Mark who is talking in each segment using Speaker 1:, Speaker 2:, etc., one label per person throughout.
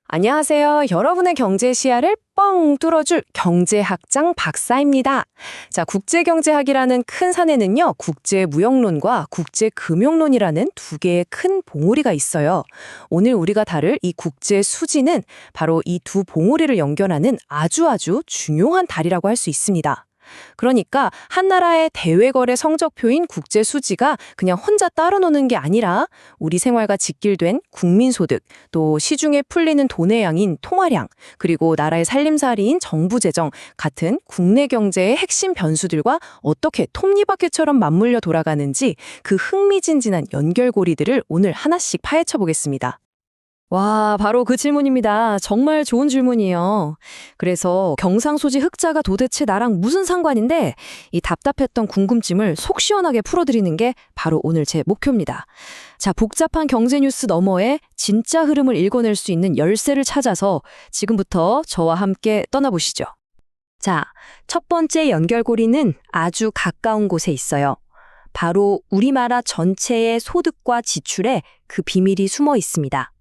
Speaker 1: 안녕하세요. 여러분의 경제 시야를 뻥 뚫어줄 경제학장 박사입니다. 자, 국제경제학이라는 큰 산에는요, 국제무역론과 국제금융론이라는 두 개의 큰 봉우리가 있어요. 오늘 우리가 다룰 이 국제수지는 바로 이 두 봉우리를 연결하는 아주 중요한 다리라고 할 수 있습니다. 그러니까 한 나라의 대외거래 성적표인 국제수지가 그냥 혼자 따로 노는 게 아니라 우리 생활과 직결된 국민소득, 또 시중에 풀리는 돈의 양인 통화량, 그리고 나라의 살림살이인 정부재정 같은 국내 경제의 핵심 변수들과 어떻게 톱니바퀴처럼 맞물려 돌아가는지 그 흥미진진한 연결고리들을 오늘 하나씩 파헤쳐 보겠습니다. 와, 바로 그 질문입니다. 정말 좋은 질문이에요. 그래서 경상수지 흑자가 도대체 나랑 무슨 상관인데 이 답답했던 궁금증을 속 시원하게 풀어드리는 게 바로 오늘 제 목표입니다. 자, 복잡한 경제 뉴스 너머에 진짜 흐름을 읽어낼 수 있는 열쇠를 찾아서 지금부터 저와 함께 떠나보시죠. 자, 첫 번째 연결고리는 아주 가까운 곳에 있어요. 바로 우리나라 전체의 소득과 지출에 그 비밀이 숨어 있습니다.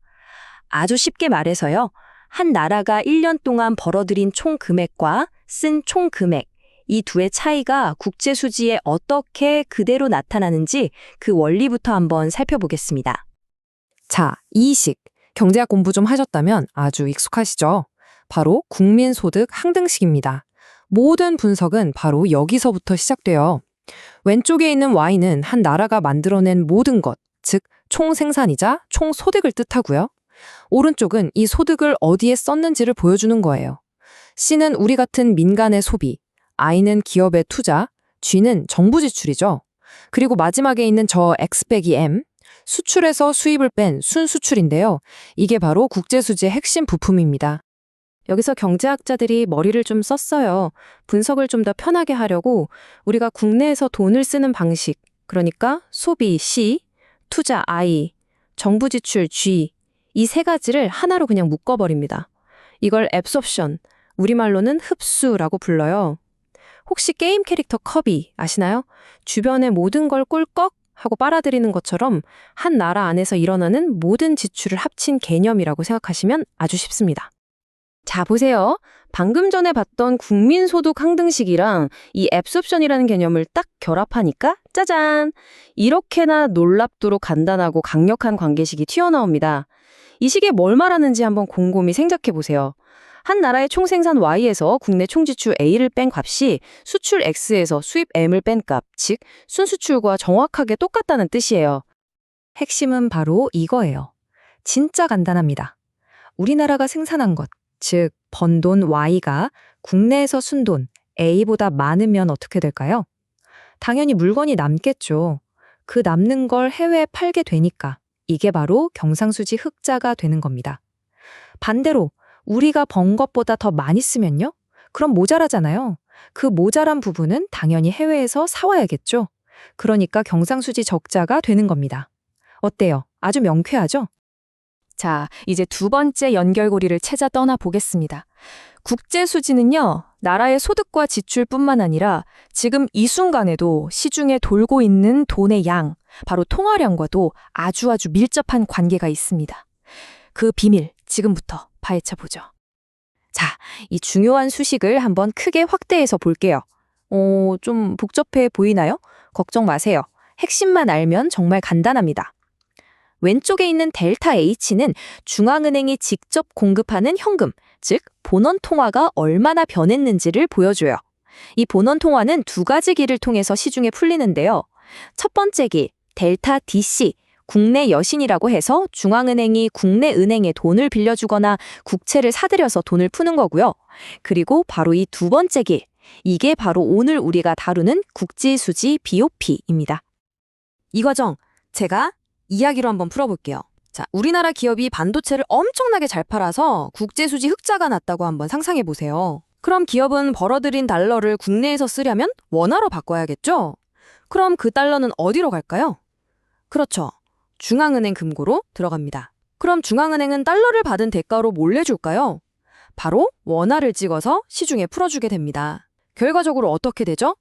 Speaker 1: 아주 쉽게 말해서요. 한 나라가 1년 동안 벌어들인 총 금액과 쓴 총 금액, 이 두의 차이가 국제수지에 어떻게 그대로 나타나는지 그 원리부터 한번 살펴보겠습니다. 자, 이식, 경제학 공부 좀 하셨다면 아주 익숙하시죠? 바로 국민소득 항등식입니다. 모든 분석은 바로 여기서부터 시작돼요. 왼쪽에 있는 Y는 한 나라가 만들어낸 모든 것, 즉 총생산이자 총소득을 뜻하고요. 오른쪽은 이 소득을 어디에 썼는지를 보여주는 거예요. C는 우리 같은 민간의 소비, I는 기업의 투자, G는 정부 지출이죠. 그리고 마지막에 있는 저 X 빼기 M, 수출에서 수입을 뺀 순수출인데요. 이게 바로 국제수지의 핵심 부품입니다. 여기서 경제학자들이 머리를 좀 썼어요. 분석을 좀 더 편하게 하려고 우리가 국내에서 돈을 쓰는 방식, 그러니까 소비 C, 투자 I, 정부 지출 G, 이 세 가지를 하나로 그냥 묶어버립니다. 이걸 앱소프션, 우리말로는 흡수라고 불러요. 혹시 게임 캐릭터 커비 아시나요? 주변의 모든 걸 꿀꺽 하고 빨아들이는 것처럼 한 나라 안에서 일어나는 모든 지출을 합친 개념이라고 생각하시면 아주 쉽습니다. 자, 보세요. 방금 전에 봤던 국민소득 항등식이랑 이 앱소프션이라는 개념을 딱 결합하니까 짜잔! 이렇게나 놀랍도록 간단하고 강력한 관계식이 튀어나옵니다. 이 식에 뭘 말하는지 한번 곰곰이 생각해 보세요. 한 나라의 총생산 Y에서 국내 총지출 A를 뺀 값이 수출 X에서 수입 M을 뺀 값, 즉 순수출과 정확하게 똑같다는 뜻이에요. 핵심은 바로 이거예요. 진짜 간단합니다. 우리나라가 생산한 것, 즉 번 돈 Y가 국내에서 순 돈 A보다 많으면 어떻게 될까요? 당연히 물건이 남겠죠. 그 남는 걸 해외에 팔게 되니까. 이게 바로 경상수지 흑자가 되는 겁니다. 반대로 우리가 번 것보다 더 많이 쓰면요? 그럼 모자라잖아요. 그 모자란 부분은 당연히 해외에서 사와야겠죠. 그러니까 경상수지 적자가 되는 겁니다. 어때요? 아주 명쾌하죠? 자, 이제 두 번째 연결고리를 찾아 떠나보겠습니다. 국제수지는요, 나라의 소득과 지출뿐만 아니라 지금 이 순간에도 시중에 돌고 있는 돈의 양, 바로 통화량과도 아주 밀접한 관계가 있습니다. 그 비밀, 지금부터 파헤쳐 보죠. 자, 이 중요한 수식을 한번 크게 확대해서 볼게요. 좀 복잡해 보이나요? 걱정 마세요. 핵심만 알면 정말 간단합니다. 왼쪽에 있는 델타 H는 중앙은행이 직접 공급하는 현금, 즉 본원 통화가 얼마나 변했는지를 보여줘요. 이 본원 통화는 두 가지 길을 통해서 시중에 풀리는데요. 첫 번째 길, 델타 DC, 국내 여신이라고 해서 중앙은행이 국내 은행에 돈을 빌려주거나 국채를 사들여서 돈을 푸는 거고요. 그리고 바로 이 두 번째 길, 이게 바로 오늘 우리가 다루는 국제수지 BOP입니다. 이 과정 제가 이야기로 한번 풀어볼게요. 자, 우리나라 기업이 반도체를 엄청나게 잘 팔아서 국제수지 흑자가 났다고 한번 상상해 보세요. 그럼 기업은 벌어들인 달러를 국내에서 쓰려면 원화로 바꿔야겠죠? 그럼 그 달러는 어디로 갈까요? 그렇죠. 중앙은행 금고로 들어갑니다. 그럼 중앙은행은 달러를 받은 대가로 뭘 내줄까요? 바로 원화를 찍어서 시중에 풀어주게 됩니다. 결과적으로 어떻게 되죠?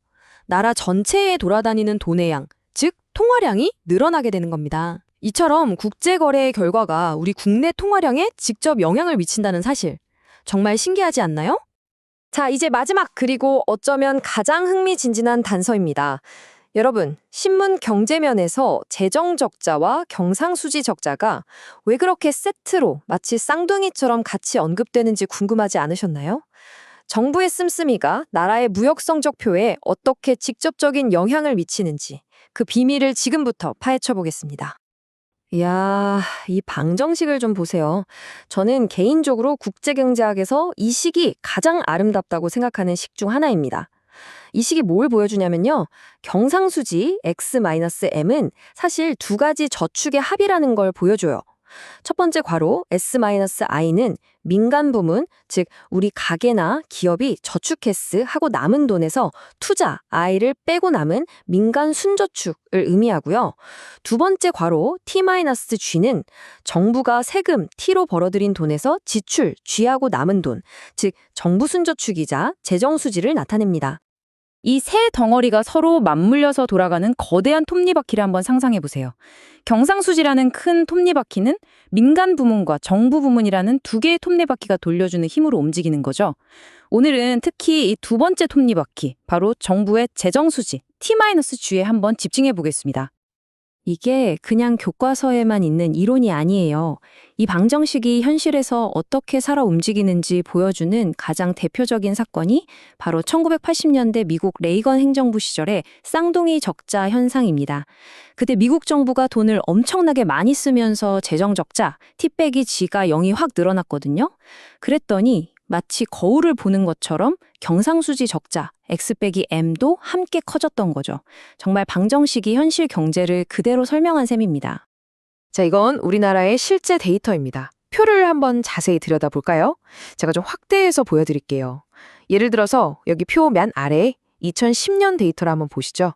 Speaker 1: 나라 전체에 돌아다니는 돈의 양, 즉 통화량이 늘어나게 되는 겁니다.
Speaker 2: 이처럼 국제거래의 결과가 우리 국내 통화량에 직접 영향을 미친다는 사실. 정말 신기하지 않나요?
Speaker 1: 자, 이제 마지막 그리고 어쩌면 가장 흥미진진한 단서입니다. 여러분, 신문 경제면에서 재정 적자와 경상수지 적자가 왜 그렇게 세트로 마치 쌍둥이처럼 같이 언급되는지 궁금하지 않으셨나요? 정부의 씀씀이가 나라의 무역 성적표에 어떻게 직접적인 영향을 미치는지 그 비밀을 지금부터 파헤쳐 보겠습니다. 이야, 이 방정식을 좀 보세요. 저는 개인적으로 국제경제학에서 이 식이 가장 아름답다고 생각하는 식 중 하나입니다. 이 식이 뭘 보여주냐면요. 경상수지 x-m은 사실 두 가지 저축의 합이라는 걸 보여줘요. 첫 번째 괄호 S-I는 민간 부문, 즉 우리 가게나 기업이 저축했스 하고 남은 돈에서 투자, I를 빼고 남은 민간 순저축을 의미하고요. 두 번째 괄호 T-G는 정부가 세금 T로 벌어들인 돈에서 지출, G하고 남은 돈, 즉 정부 순저축이자 재정수지를 나타냅니다.
Speaker 3: 이 세 덩어리가 서로 맞물려서 돌아가는 거대한 톱니바퀴를 한번 상상해 보세요. 경상수지라는 큰 톱니바퀴는 민간 부문과 정부 부문이라는 두 개의 톱니바퀴가 돌려주는 힘으로 움직이는 거죠. 오늘은 특히 이 두 번째 톱니바퀴, 바로 정부의 재정수지, T-G에 한번 집중해 보겠습니다.
Speaker 1: 이게 그냥 교과서에만 있는 이론이 아니에요. 이 방정식이 현실에서 어떻게 살아 움직이는지 보여주는 가장 대표적인 사건이 바로 1980년대 미국 레이건 행정부 시절의 쌍둥이 적자 현상입니다. 그때 미국 정부가 돈을 엄청나게 많이 쓰면서 재정 적자, T-G가 0이 확 늘어났거든요. 그랬더니 마치 거울을 보는 것처럼 경상수지 적자, X-M도 함께 커졌던 거죠. 정말 방정식이 현실 경제를 그대로 설명한 셈입니다.
Speaker 4: 자, 이건 우리나라의 실제 데이터입니다. 표를 한번 자세히 들여다볼까요? 제가 좀 확대해서 보여드릴게요. 예를 들어서 여기 표 맨 아래에 2010년 데이터를 한번 보시죠.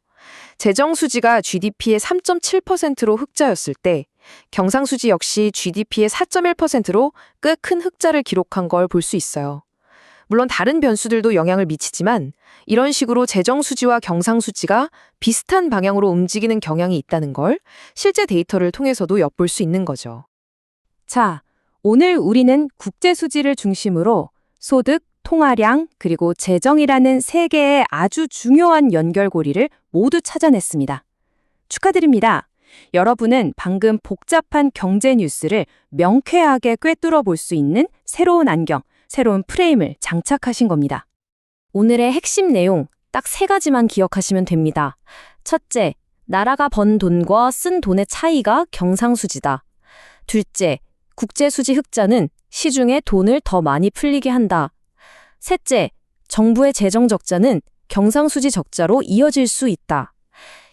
Speaker 4: 재정수지가 GDP의 3.7%로 흑자였을 때 경상수지 역시 GDP의 4.1%로 꽤 큰 흑자를 기록한 걸 볼 수 있어요. 물론 다른 변수들도 영향을 미치지만 이런 식으로 재정수지와 경상수지가 비슷한 방향으로 움직이는 경향이 있다는 걸 실제 데이터를 통해서도 엿볼 수 있는 거죠.
Speaker 3: 자, 오늘 우리는 국제수지를 중심으로 소득, 통화량, 그리고 재정이라는 세 개의 아주 중요한 연결고리를 모두 찾아냈습니다. 축하드립니다. 여러분은 방금 복잡한 경제 뉴스를 명쾌하게 꿰뚫어 볼 수 있는 새로운 안경, 새로운 프레임을 장착하신 겁니다.
Speaker 1: 오늘의 핵심 내용 딱 세 가지만 기억하시면 됩니다. 첫째, 나라가 번 돈과 쓴 돈의 차이가 경상수지다. 둘째, 국제수지 흑자는 시중에 돈을 더 많이 풀리게 한다. 셋째, 정부의 재정 적자는 경상수지 적자로 이어질 수 있다.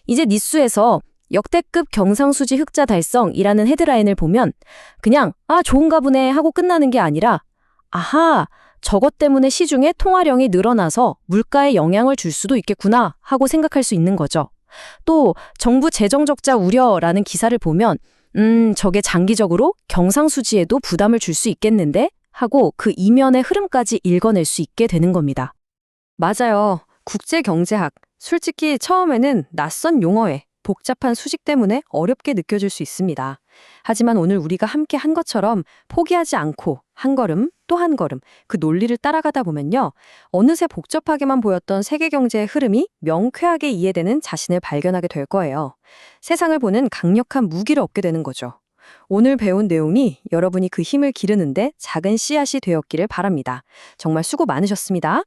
Speaker 1: 이제 니수에서 역대급 경상수지 흑자 달성이라는 헤드라인을 보면 그냥 좋은가 보네 하고 끝나는 게 아니라 아하, 저것 때문에 시중에 통화량이 늘어나서 물가에 영향을 줄 수도 있겠구나 하고 생각할 수 있는 거죠. 또 정부 재정 적자 우려라는 기사를 보면 저게 장기적으로 경상수지에도 부담을 줄 수 있겠는데? 하고 그 이면의 흐름까지 읽어낼 수 있게 되는 겁니다. 맞아요. 국제경제학. 솔직히 처음에는 낯선 용어에 복잡한 수식 때문에 어렵게 느껴질 수 있습니다. 하지만 오늘 우리가 함께 한 것처럼 포기하지 않고 한 걸음 또 한 걸음 그 논리를 따라가다 보면요. 어느새 복잡하게만 보였던 세계 경제의 흐름이 명쾌하게 이해되는 자신을 발견하게 될 거예요. 세상을 보는 강력한 무기를 얻게 되는 거죠. 오늘 배운 내용이 여러분이 그 힘을 기르는데 작은 씨앗이 되었기를 바랍니다. 정말 수고 많으셨습니다.